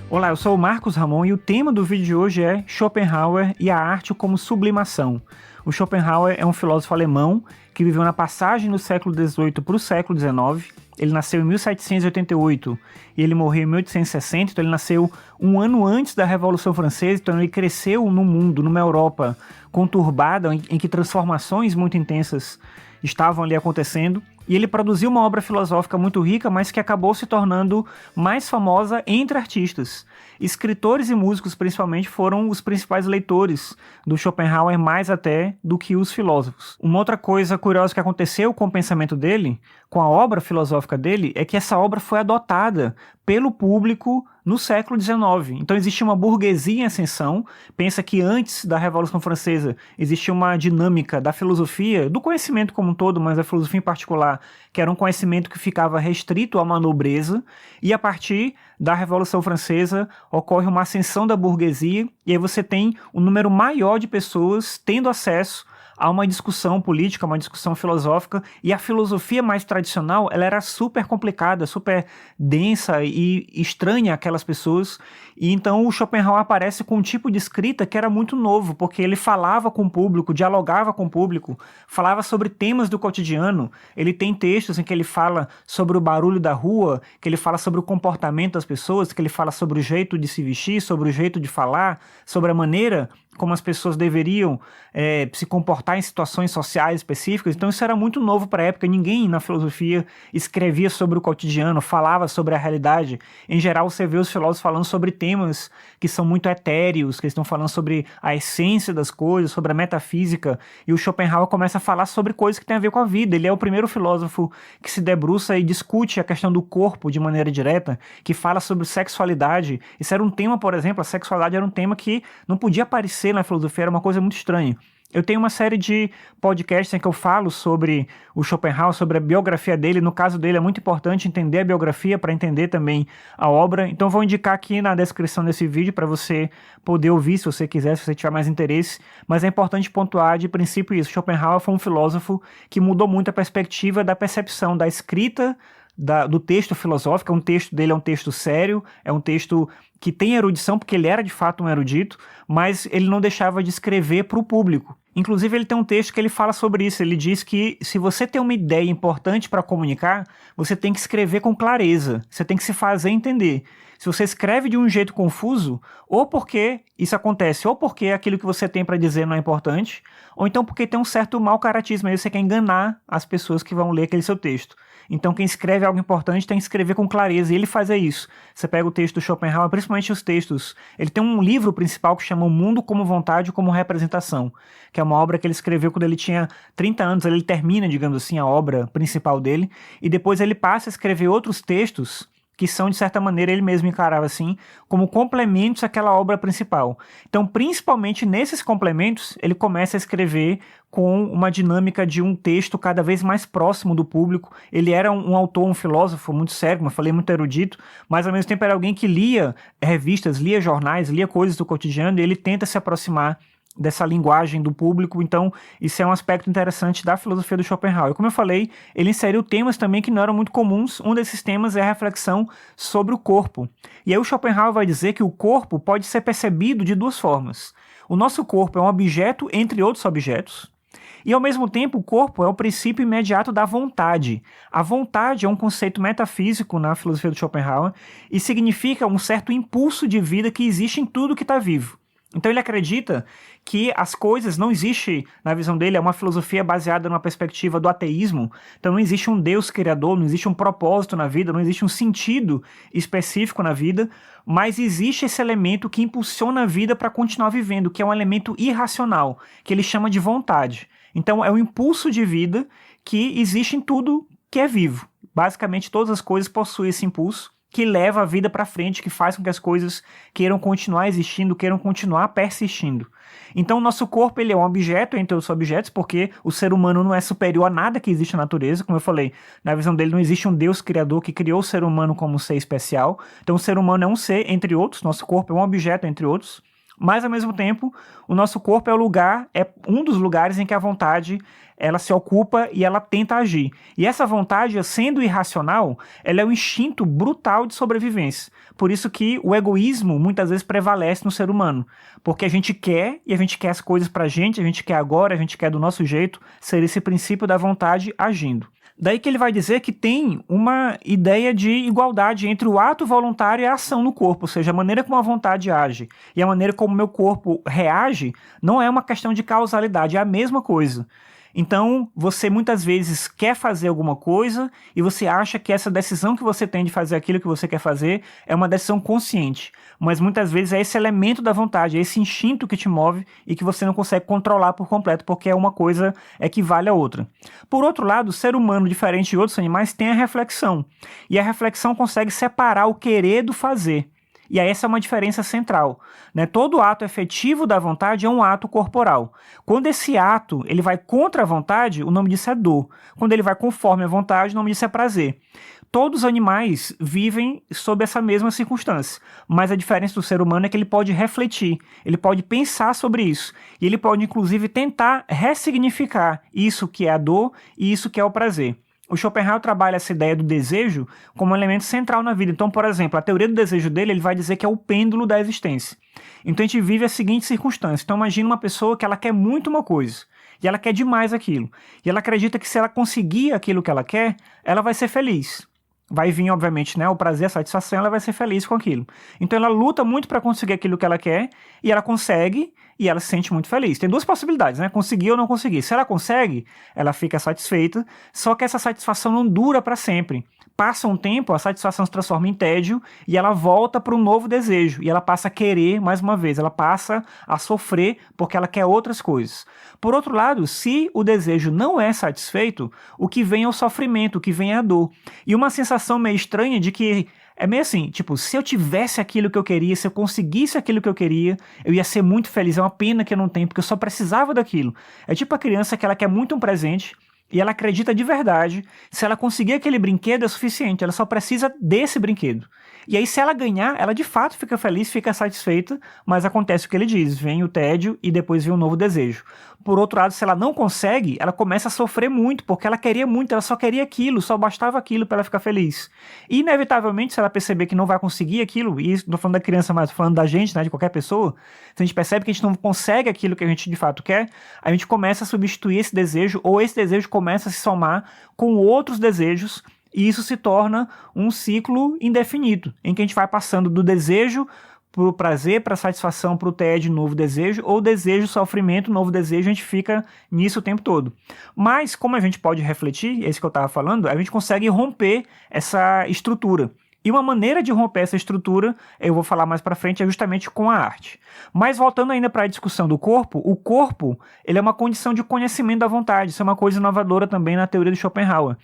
Olá, eu sou o Marcos Ramon e o tema do vídeo de hoje é Schopenhauer e a arte como sublimação. O Schopenhauer é um filósofo alemão que viveu na passagem do século XVIII para o século XIX. Ele nasceu em 1788 e ele morreu em 1860, então ele nasceu um ano antes da Revolução Francesa, então ele cresceu num mundo, numa Europa conturbada, em que transformações muito intensas estavam ali acontecendo. E ele produziu uma obra filosófica muito rica, mas que acabou se tornando mais famosa entre artistas. Escritores e músicos, principalmente, foram os principais leitores do Schopenhauer, mais até do que os filósofos. Uma outra coisa curiosa que aconteceu com o pensamento dele, com a obra filosófica dele, é que essa obra foi adotada pelo público no século XIX. Então existia uma burguesia em ascensão. Pensa que antes da Revolução Francesa existia uma dinâmica da filosofia, do conhecimento como um todo, mas da filosofia em particular, que era um conhecimento que ficava restrito à uma nobreza, e a partir da Revolução Francesa ocorre uma ascensão da burguesia, e aí você tem um número maior de pessoas tendo acesso a uma discussão política, uma discussão filosófica, e a filosofia mais tradicional, ela era super complicada, super densa e estranha àquelas pessoas, e então o Schopenhauer aparece com um tipo de escrita que era muito novo, porque ele falava com o público, dialogava com o público, falava sobre temas do cotidiano. Ele tem textos em que ele fala sobre o barulho da rua, que ele fala sobre o comportamento das pessoas, que ele fala sobre o jeito de se vestir, sobre o jeito de falar, sobre a maneira como as pessoas deveriam se comportar em situações sociais específicas. Então isso era muito novo para a época. Ninguém na filosofia escrevia sobre o cotidiano, falava sobre a realidade. Em geral, você vê os filósofos falando sobre temas que são muito etéreos, que estão falando sobre a essência das coisas, sobre a metafísica, e o Schopenhauer começa a falar sobre coisas que têm a ver com a vida. Ele é o primeiro filósofo que se debruça e discute a questão do corpo de maneira direta, que fala sobre sexualidade. Isso era um tema, por exemplo, a sexualidade era um tema que não podia aparecer na filosofia, era uma coisa muito estranha. Eu tenho uma série de podcasts em que eu falo sobre o Schopenhauer, sobre a biografia dele. No caso dele é muito importante entender a biografia para entender também a obra. Então vou indicar aqui na descrição desse vídeo para você poder ouvir, se você quiser, se você tiver mais interesse. Mas é importante pontuar de princípio isso. Schopenhauer foi um filósofo que mudou muito a perspectiva da percepção da escrita do texto filosófico. Um texto dele é um texto sério, é um texto que tem erudição, porque ele era de fato um erudito, mas ele não deixava de escrever para o público. Inclusive ele tem um texto que ele fala sobre isso. Ele diz que se você tem uma ideia importante para comunicar, você tem que escrever com clareza, você tem que se fazer entender. Se você escreve de um jeito confuso, ou porque isso acontece, ou porque aquilo que você tem para dizer não é importante, ou então porque tem um certo mau caratismo, aí você quer enganar as pessoas que vão ler aquele seu texto. Então quem escreve algo importante tem que escrever com clareza, e ele faz isso. Você pega o texto do Schopenhauer, principalmente os textos, ele tem um livro principal que chama O Mundo como Vontade como Representação, que é uma obra que ele escreveu quando ele tinha 30 anos, ele termina, digamos assim, a obra principal dele, e depois ele passa a escrever outros textos que são, de certa maneira, ele mesmo encarava assim, como complementos àquela obra principal. Então, principalmente nesses complementos, ele começa a escrever com uma dinâmica de um texto cada vez mais próximo do público. Ele era um autor, um filósofo muito sério, como eu falei, muito erudito, mas ao mesmo tempo era alguém que lia revistas, lia jornais, lia coisas do cotidiano, e ele tenta se aproximar dessa linguagem do público. Então isso é um aspecto interessante da filosofia do Schopenhauer. Como eu falei, ele inseriu temas também que não eram muito comuns. Um desses temas é a reflexão sobre o corpo. E aí o Schopenhauer vai dizer que o corpo pode ser percebido de duas formas. O nosso corpo é um objeto entre outros objetos, e ao mesmo tempo o corpo é o princípio imediato da vontade. A vontade é um conceito metafísico na filosofia do Schopenhauer e significa um certo impulso de vida que existe em tudo que está vivo. Então ele acredita que as coisas, não existe, na visão dele, é uma filosofia baseada numa perspectiva do ateísmo. Então não existe um Deus criador, não existe um propósito na vida, não existe um sentido específico na vida, mas existe esse elemento que impulsiona a vida para continuar vivendo, que é um elemento irracional, que ele chama de vontade. Então é um impulso de vida que existe em tudo que é vivo. Basicamente todas as coisas possuem esse impulso que leva a vida para frente, que faz com que as coisas queiram continuar existindo, queiram continuar persistindo. Então o nosso corpo, ele é um objeto entre os objetos, porque o ser humano não é superior a nada que existe na natureza. Como eu falei, na visão dele não existe um Deus criador que criou o ser humano como um ser especial. Então o ser humano é um ser entre outros, nosso corpo é um objeto entre outros. Mas, ao mesmo tempo, o nosso corpo é um dos lugares em que a vontade ela se ocupa e ela tenta agir. E essa vontade, sendo irracional, ela é um instinto brutal de sobrevivência. Por isso que o egoísmo muitas vezes prevalece no ser humano. Porque a gente quer, e a gente quer as coisas pra gente, a gente quer agora, a gente quer do nosso jeito, ser esse princípio da vontade agindo. Daí que ele vai dizer que tem uma ideia de igualdade entre o ato voluntário e a ação no corpo, ou seja, a maneira como a vontade age e a maneira como o meu corpo reage não é uma questão de causalidade, é a mesma coisa. Então, você muitas vezes quer fazer alguma coisa e você acha que essa decisão que você tem de fazer aquilo que você quer fazer é uma decisão consciente. Mas muitas vezes é esse elemento da vontade, é esse instinto que te move e que você não consegue controlar por completo, porque uma coisa equivale à outra. Por outro lado, o ser humano, diferente de outros animais, tem a reflexão. E a reflexão consegue separar o querer do fazer. E aí essa é uma diferença central, né? Todo ato efetivo da vontade é um ato corporal. Quando esse ato ele vai contra a vontade, o nome disso é dor. Quando ele vai conforme a vontade, o nome disso é prazer. Todos os animais vivem sob essa mesma circunstância, mas a diferença do ser humano é que ele pode refletir, ele pode pensar sobre isso, e ele pode inclusive tentar ressignificar isso que é a dor e isso que é o prazer. O Schopenhauer trabalha essa ideia do desejo como um elemento central na vida. Então, por exemplo, a teoria do desejo dele, ele vai dizer que é o pêndulo da existência. Então a gente vive a seguinte circunstância. Então imagina uma pessoa que ela quer muito uma coisa, e ela quer demais aquilo. E ela acredita que se ela conseguir aquilo que ela quer, ela vai ser feliz. Vai vir, obviamente, né, o prazer, a satisfação, ela vai ser feliz com aquilo. Então ela luta muito para conseguir aquilo que ela quer, e ela consegue, e ela se sente muito feliz. Tem duas possibilidades, né? Conseguir ou não conseguir. Se ela consegue, ela fica satisfeita, só que essa satisfação não dura para sempre. Passa um tempo, a satisfação se transforma em tédio e ela volta para um novo desejo. E ela passa a querer mais uma vez, ela passa a sofrer porque ela quer outras coisas. Por outro lado, se o desejo não é satisfeito, o que vem é o sofrimento, o que vem é a dor. E uma sensação meio estranha de que é meio assim, tipo, se eu tivesse aquilo que eu queria, se eu conseguisse aquilo que eu queria, eu ia ser muito feliz. É uma pena que eu não tenho, porque eu só precisava daquilo. É tipo a criança que ela quer muito um presente e ela acredita de verdade, se ela conseguir aquele brinquedo é suficiente, ela só precisa desse brinquedo. E aí se ela ganhar, ela de fato fica feliz, fica satisfeita, mas acontece o que ele diz, vem o tédio e depois vem um novo desejo. Por outro lado, se ela não consegue, ela começa a sofrer muito, porque ela queria muito, ela só queria aquilo, só bastava aquilo para ela ficar feliz. E inevitavelmente, se ela perceber que não vai conseguir aquilo, e não tô falando da criança, mas tô falando da gente, né, de qualquer pessoa, se a gente percebe que a gente não consegue aquilo que a gente de fato quer, a gente começa a substituir esse desejo, ou esse desejo começa a se somar com outros desejos, e isso se torna um ciclo indefinido, em que a gente vai passando do desejo para o prazer, para a satisfação, para o tédio, novo desejo, ou desejo, sofrimento, novo desejo, a gente fica nisso o tempo todo. Mas, como a gente pode refletir, é isso que eu estava falando, a gente consegue romper essa estrutura. E uma maneira de romper essa estrutura, eu vou falar mais para frente, é justamente com a arte. Mas voltando ainda para a discussão do corpo, o corpo ele é uma condição de conhecimento da vontade. Isso é uma coisa inovadora também na teoria de Schopenhauer.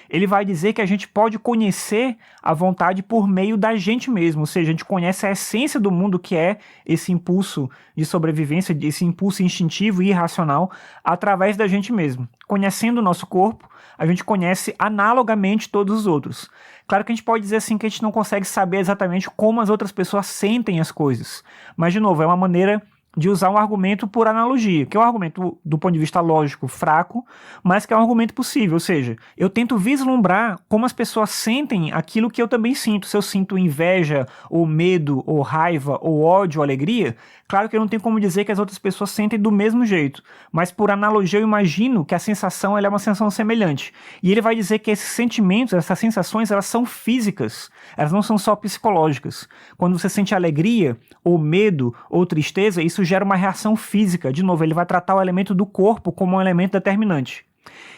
Ele vai dizer que a gente pode conhecer a vontade por meio da gente mesmo, ou seja, a gente conhece a essência do mundo que é esse impulso de sobrevivência, esse impulso instintivo e irracional através da gente mesmo. Conhecendo o nosso corpo, a gente conhece analogamente todos os outros. Claro que a gente pode dizer assim que a gente não consegue saber exatamente como as outras pessoas sentem as coisas, mas de novo, é uma maneira de usar um argumento por analogia, que é um argumento do ponto de vista lógico fraco, mas que é um argumento possível, ou seja, eu tento vislumbrar como as pessoas sentem aquilo que eu também sinto. Se eu sinto inveja, ou medo, ou raiva, ou ódio, ou alegria, claro que eu não tenho como dizer que as outras pessoas sentem do mesmo jeito, mas por analogia eu imagino que a sensação ela é uma sensação semelhante. E ele vai dizer que esses sentimentos, essas sensações, elas são físicas, elas não são só psicológicas. Quando você sente alegria, ou medo, ou tristeza, isso gera uma reação física. De novo, ele vai tratar o elemento do corpo como um elemento determinante.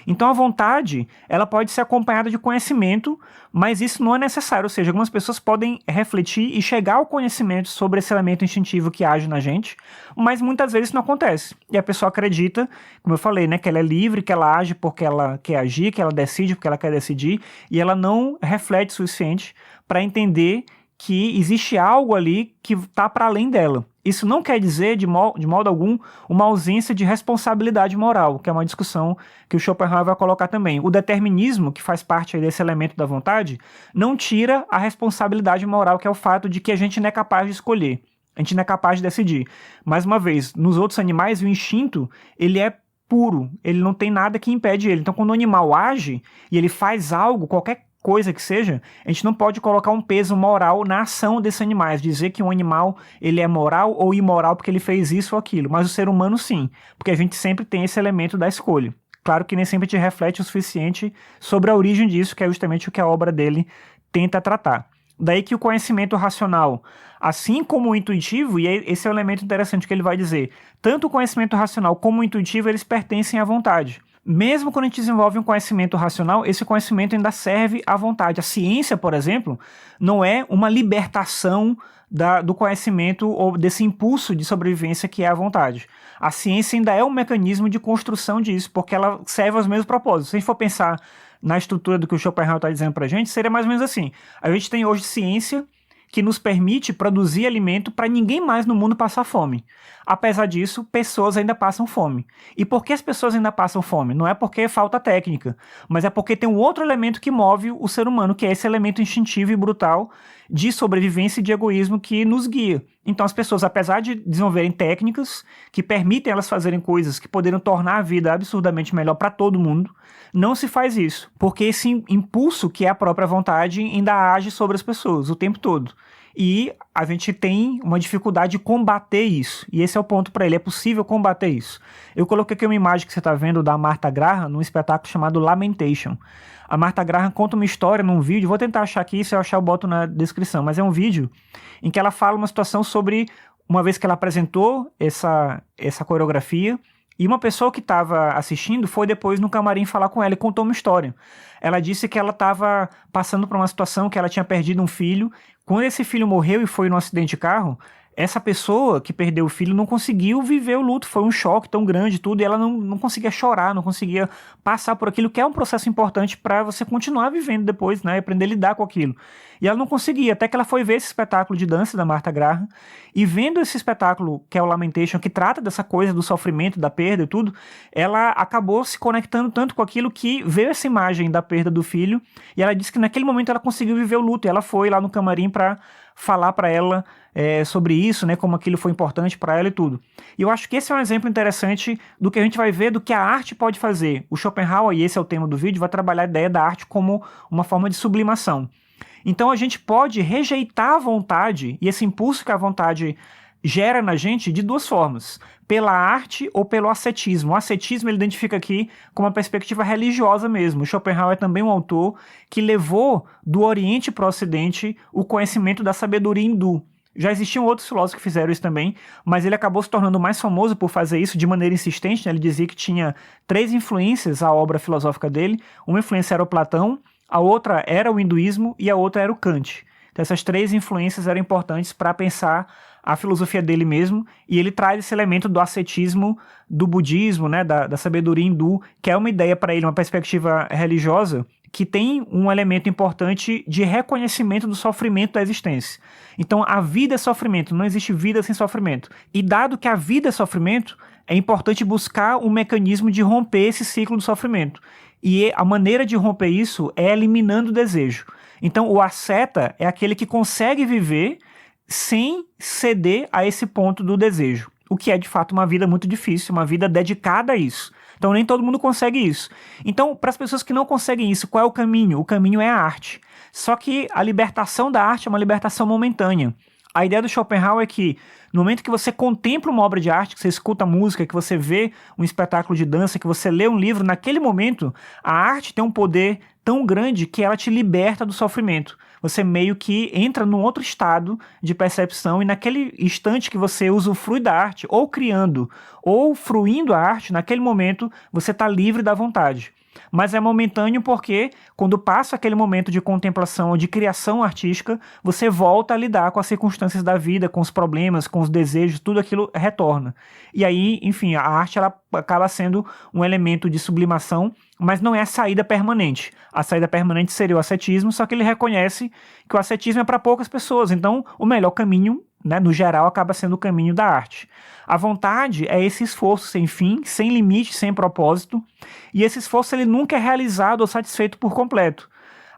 Então a vontade, ela pode ser acompanhada de conhecimento, mas isso não é necessário, ou seja, algumas pessoas podem refletir e chegar ao conhecimento sobre esse elemento instintivo que age na gente, mas muitas vezes isso não acontece. E a pessoa acredita, como eu falei, né, que ela é livre, que ela age porque ela quer agir, que ela decide porque ela quer decidir, e ela não reflete o suficiente para entender que existe algo ali que está para além dela. Isso não quer dizer, de modo algum, uma ausência de responsabilidade moral, que é uma discussão que o Schopenhauer vai colocar também. O determinismo, que faz parte aí desse elemento da vontade, não tira a responsabilidade moral, que é o fato de que a gente não é capaz de escolher, a gente não é capaz de decidir. Mais uma vez, nos outros animais, o instinto ele é puro, ele não tem nada que impede ele. Então, quando o animal age e ele faz algo, qualquer coisa que seja, a gente não pode colocar um peso moral na ação desses animais, dizer que um animal ele é moral ou imoral porque ele fez isso ou aquilo, mas o ser humano sim, porque a gente sempre tem esse elemento da escolha. Claro que nem sempre a gente reflete o suficiente sobre a origem disso, que é justamente o que a obra dele tenta tratar. Daí que o conhecimento racional, assim como o intuitivo, e esse é o elemento interessante que ele vai dizer, tanto o conhecimento racional como o intuitivo, eles pertencem à vontade. Mesmo quando a gente desenvolve um conhecimento racional, esse conhecimento ainda serve à vontade. A ciência, por exemplo, não é uma libertação do conhecimento ou desse impulso de sobrevivência que é a vontade. A ciência ainda é um mecanismo de construção disso, porque ela serve aos mesmos propósitos. Se a gente for pensar na estrutura do que o Schopenhauer está dizendo para a gente, seria mais ou menos assim. A gente tem hoje ciência que nos permite produzir alimento para ninguém mais no mundo passar fome. Apesar disso, pessoas ainda passam fome. E por que as pessoas ainda passam fome? Não é porque falta técnica, mas é porque tem um outro elemento que move o ser humano, que é esse elemento instintivo e brutal de sobrevivência e de egoísmo que nos guia. Então as pessoas, apesar de desenvolverem técnicas que permitem elas fazerem coisas que poderiam tornar a vida absurdamente melhor para todo mundo, não se faz isso, porque esse impulso que é a própria vontade ainda age sobre as pessoas o tempo todo. E a gente tem uma dificuldade de combater isso. E esse é o ponto para ele, é possível combater isso. Eu coloquei aqui uma imagem que você está vendo da Martha Graham num espetáculo chamado Lamentation. A Martha Graham conta uma história num vídeo, vou tentar achar aqui, se eu achar eu boto na descrição, mas é um vídeo em que ela fala uma situação sobre uma vez que ela apresentou essa coreografia, e uma pessoa que estava assistindo foi depois no camarim falar com ela e contou uma história. Ela disse que ela estava passando por uma situação que ela tinha perdido um filho. Quando esse filho morreu e foi num acidente de carro, essa pessoa que perdeu o filho não conseguiu viver o luto, foi um choque tão grande tudo, e ela não conseguia chorar, não conseguia passar por aquilo, que é um processo importante para você continuar vivendo depois, né, aprender a lidar com aquilo. E ela não conseguia, até que ela foi ver esse espetáculo de dança da Martha Graham, e vendo esse espetáculo, que é o Lamentation, que trata dessa coisa do sofrimento, da perda e tudo, ela acabou se conectando tanto com aquilo que veio essa imagem da perda do filho, e ela disse que naquele momento ela conseguiu viver o luto, e ela foi lá no camarim para falar para ela sobre isso, né, como aquilo foi importante para ela e tudo. E eu acho que esse é um exemplo interessante do que a gente vai ver do que a arte pode fazer. O Schopenhauer, e esse é o tema do vídeo, vai trabalhar a ideia da arte como uma forma de sublimação. Então a gente pode rejeitar a vontade e esse impulso que a vontade gera na gente de duas formas, pela arte ou pelo ascetismo. O ascetismo ele identifica aqui como uma perspectiva religiosa mesmo. O Schopenhauer é também um autor que levou do Oriente para o Ocidente o conhecimento da sabedoria hindu. Já existiam outros filósofos que fizeram isso também, mas ele acabou se tornando mais famoso por fazer isso de maneira insistente, né? Ele dizia que tinha 3 influências à obra filosófica dele. Uma influência era o Platão, a outra era o hinduísmo e a outra era o Kant. Então essas 3 influências eram importantes para pensar a filosofia dele mesmo, e ele traz esse elemento do ascetismo, do budismo, né, da sabedoria hindu, que é uma ideia para ele, uma perspectiva religiosa, que tem um elemento importante de reconhecimento do sofrimento da existência. Então a vida é sofrimento, não existe vida sem sofrimento. E dado que a vida é sofrimento, é importante buscar um mecanismo de romper esse ciclo do sofrimento. E a maneira de romper isso é eliminando o desejo. Então o asceta é aquele que consegue viver sem ceder a esse ponto do desejo, o que é de fato uma vida muito difícil, uma vida dedicada a isso. Então nem todo mundo consegue isso. Então, para as pessoas que não conseguem isso, qual é o caminho? O caminho é a arte. Só que a libertação da arte é uma libertação momentânea. A ideia do Schopenhauer é que no momento que você contempla uma obra de arte, que você escuta música, que você vê um espetáculo de dança, que você lê um livro, naquele momento a arte tem um poder tão grande que ela te liberta do sofrimento. Você meio que entra num outro estado de percepção, e naquele instante que você usufrui da arte, ou criando, ou fruindo a arte, naquele momento você está livre da vontade. Mas é momentâneo porque, quando passa aquele momento de contemplação ou de criação artística, você volta a lidar com as circunstâncias da vida, com os problemas, com os desejos, tudo aquilo retorna. E aí, enfim, a arte ela acaba sendo um elemento de sublimação, mas não é a saída permanente. A saída permanente seria o ascetismo, só que ele reconhece que o ascetismo é para poucas pessoas, então o melhor caminho, né, no geral, acaba sendo o caminho da arte. A vontade é esse esforço sem fim, sem limite, sem propósito, e esse esforço ele nunca é realizado ou satisfeito por completo.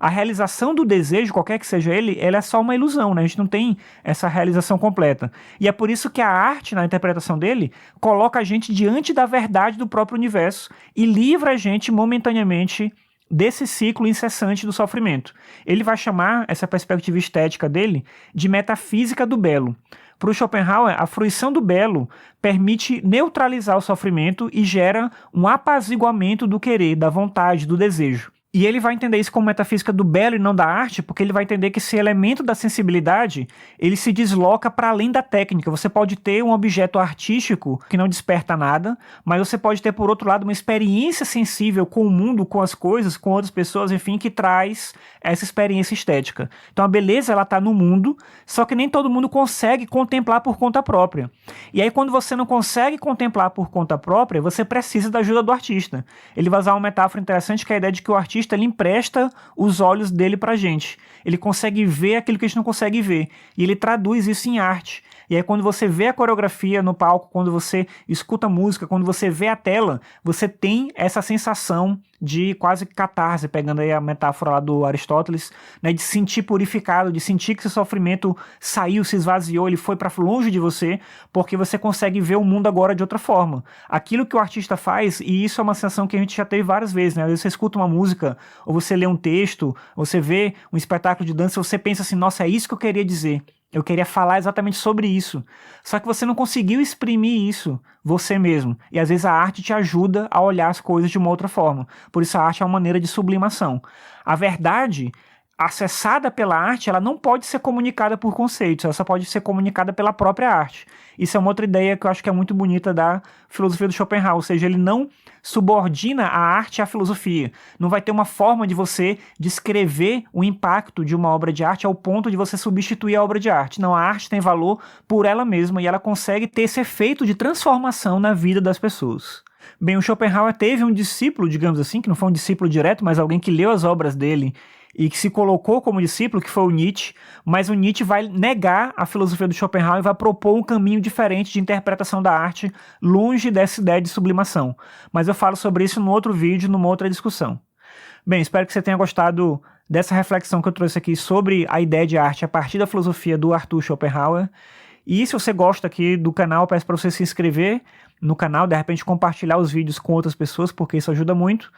A realização do desejo, qualquer que seja ele, ela é só uma ilusão, né? A gente não tem essa realização completa. E é por isso que a arte, na interpretação dele, coloca a gente diante da verdade do próprio universo e livra a gente momentaneamente desse ciclo incessante do sofrimento. Ele vai chamar essa perspectiva estética dele de metafísica do belo. Para o Schopenhauer, a fruição do belo permite neutralizar o sofrimento e gera um apaziguamento do querer, da vontade, do desejo. E ele vai entender isso como metafísica do belo e não da arte, porque ele vai entender que esse elemento da sensibilidade, ele se desloca para além da técnica. Você pode ter um objeto artístico que não desperta nada, mas você pode ter, por outro lado, uma experiência sensível com o mundo, com as coisas, com outras pessoas, enfim, que traz essa experiência estética. Então a beleza, ela está no mundo, só que nem todo mundo consegue contemplar por conta própria. E aí quando você não consegue contemplar por conta própria, você precisa da ajuda do artista. Ele vai usar uma metáfora interessante, que é a ideia de que o artista ele empresta os olhos dele pra gente. Ele consegue ver aquilo que a gente não consegue ver. E ele traduz isso em arte. E aí quando você vê a coreografia no palco, quando você escuta a música, quando você vê a tela, você tem essa sensação de quase catarse, pegando aí a metáfora lá do Aristóteles, né, de sentir purificado, de sentir que seu sofrimento saiu, se esvaziou, ele foi para longe de você, porque você consegue ver o mundo agora de outra forma. Aquilo que o artista faz, e isso é uma sensação que a gente já teve várias vezes, né? Às vezes você escuta uma música, ou você lê um texto, ou você vê um espetáculo de dança, você pensa assim, nossa, é isso que eu queria dizer. Eu queria falar exatamente sobre isso. Só que você não conseguiu exprimir isso você mesmo. E às vezes a arte te ajuda a olhar as coisas de uma outra forma. Por isso a arte é uma maneira de sublimação. A verdade, acessada pela arte, ela não pode ser comunicada por conceitos, ela só pode ser comunicada pela própria arte. Isso é uma outra ideia que eu acho que é muito bonita da filosofia do Schopenhauer, ou seja, ele não subordina a arte à filosofia. Não vai ter uma forma de você descrever o impacto de uma obra de arte ao ponto de você substituir a obra de arte. Não, a arte tem valor por ela mesma e ela consegue ter esse efeito de transformação na vida das pessoas. Bem, o Schopenhauer teve um discípulo, digamos assim, que não foi um discípulo direto, mas alguém que leu as obras dele e que se colocou como discípulo, que foi o Nietzsche, mas o Nietzsche vai negar a filosofia do Schopenhauer e vai propor um caminho diferente de interpretação da arte, longe dessa ideia de sublimação. Mas eu falo sobre isso num outro vídeo, numa outra discussão. Bem, espero que você tenha gostado dessa reflexão que eu trouxe aqui sobre a ideia de arte a partir da filosofia do Arthur Schopenhauer. E se você gosta aqui do canal, peço para você se inscrever no canal, de repente compartilhar os vídeos com outras pessoas, porque isso ajuda muito.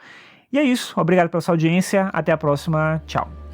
E é isso, obrigado pela sua audiência, até a próxima, tchau.